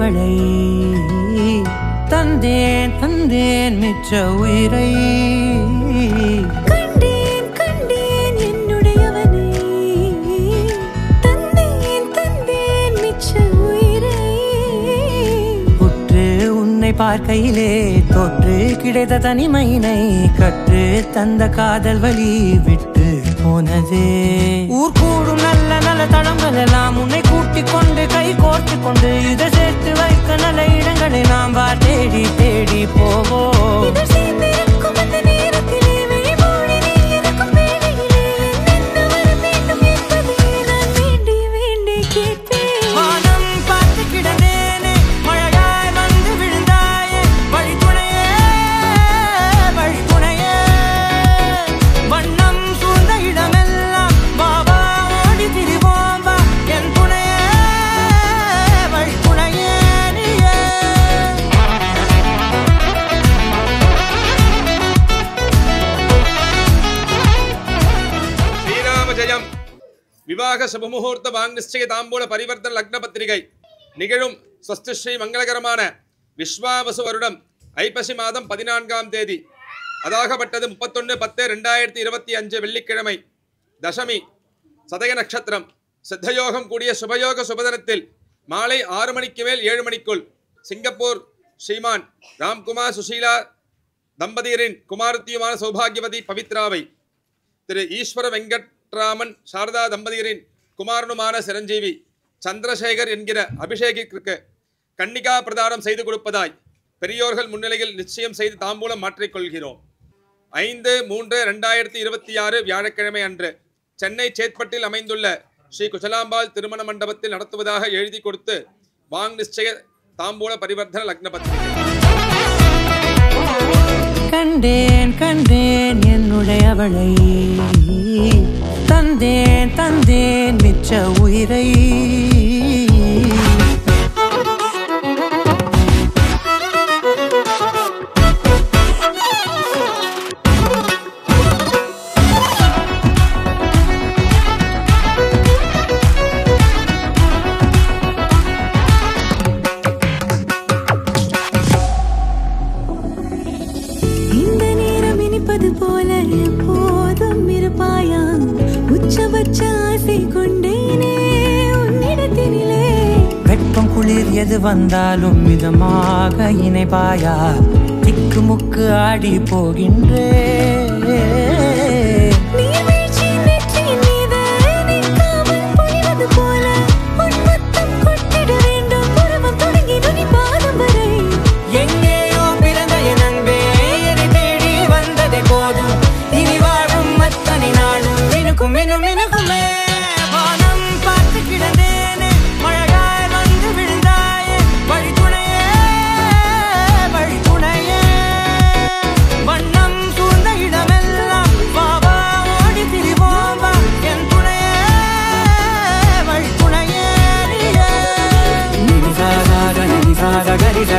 அவளை தந்தேன் தந்தேன் மிச்ச உயிரை கண்டேன் கண்டேன் என்னுடையவனை தந்தேன் தந்தேன் மிச்ச உயிரை உற்று உன்னை பார்க்கையிலே தொற்று கிடைத்த தனிமையினை கற்று தந்த காதல் வழி விட்டு போனதே ஊர் கூடும் நல்ல நல்ல தளங்கள் எல்லாம் உன்னை கூட்டிக் கொண்டு கை கோர்த்து கொண்டு இதை சேர்த்து வைக்க நல்ல இடங்களை நாம் வா தேடி தேடி போவோம் विवाह शुभमुहूर्त वांग निश्चय तांबूल परिवर्तन लग्न पत्रिकै निगழும் स्वस्ति श्री मंगलकरமான விஸ்வாவசு வருடம் ஐப்பசி மாதம் 14ஆம் தேதி அதாகப்பட்டது 31/10/2025 வெள்ளிக்கிழமை தசமி சதய நட்சத்திரம் சித்தயோகம் கூடிய சுபயோக சுபதினத்தில் மாலை 6 மணிக்கு மேல் 7 மணிக்குள் சிங்கப்பூர் ஸ்ரீமான் ராம்குமார் சுஷீலா தம்பதியரின் குமாரத்தியுமான சௌபாகியவதி பவித்ராவை திரு ஈஸ்வர வெங்கட்ராமன் சாரதா தம்பதியரின் குமாரனுமான சிரஞ்சீவி சந்திரசேகர் என்கிற அபிஷேகிற்கு கன்னிகா பிரதானம் செய்து கொடுப்பதாய் பெரியோர்கள் முன்னிலையில் நிச்சயம் செய்து தாம்பூலம் மாற்றிக்கொள்கிறோம். 5/3/2026 வியாழக்கிழமை அன்று சென்னை சேத்பட்டில் அமைந்துள்ள ஸ்ரீ குச்சலாம்பாள் திருமண மண்டபத்தில் நடத்துவதாக எழுதி கொடுத்து வாங் நிச்சய தாம்பூல பரிவர்த்தன லக்ன பத்திரிகை. கண்டேன் கண்டேன் என்னுடையவளை தந்தேன் தந்தேன் மிச்ச உயிரை வெப்பம் குளிர் எது வந்தாலும் மிதமாக இணைப்பாயா திக்கு முக்கு ஆடி போகின்றே எங்கேயோ பிறந்த என் அன்பே என்னை தேடி வந்ததே போதும் இனி வாழும் அத்தனை நாளும் எனக்கும் இன்னும் எனக்குமே வானம் பார்த்து கிடந்தேனே மழையாய் வந்து விழுந்தாயே வழித்துணையே வழித்துணையே வண்ணம் சூழ்ந்த இடமெல்லாம் வாவா ஓடி திரிவோம் வா என் துணையே வழித்துணையே நிசாக கரிச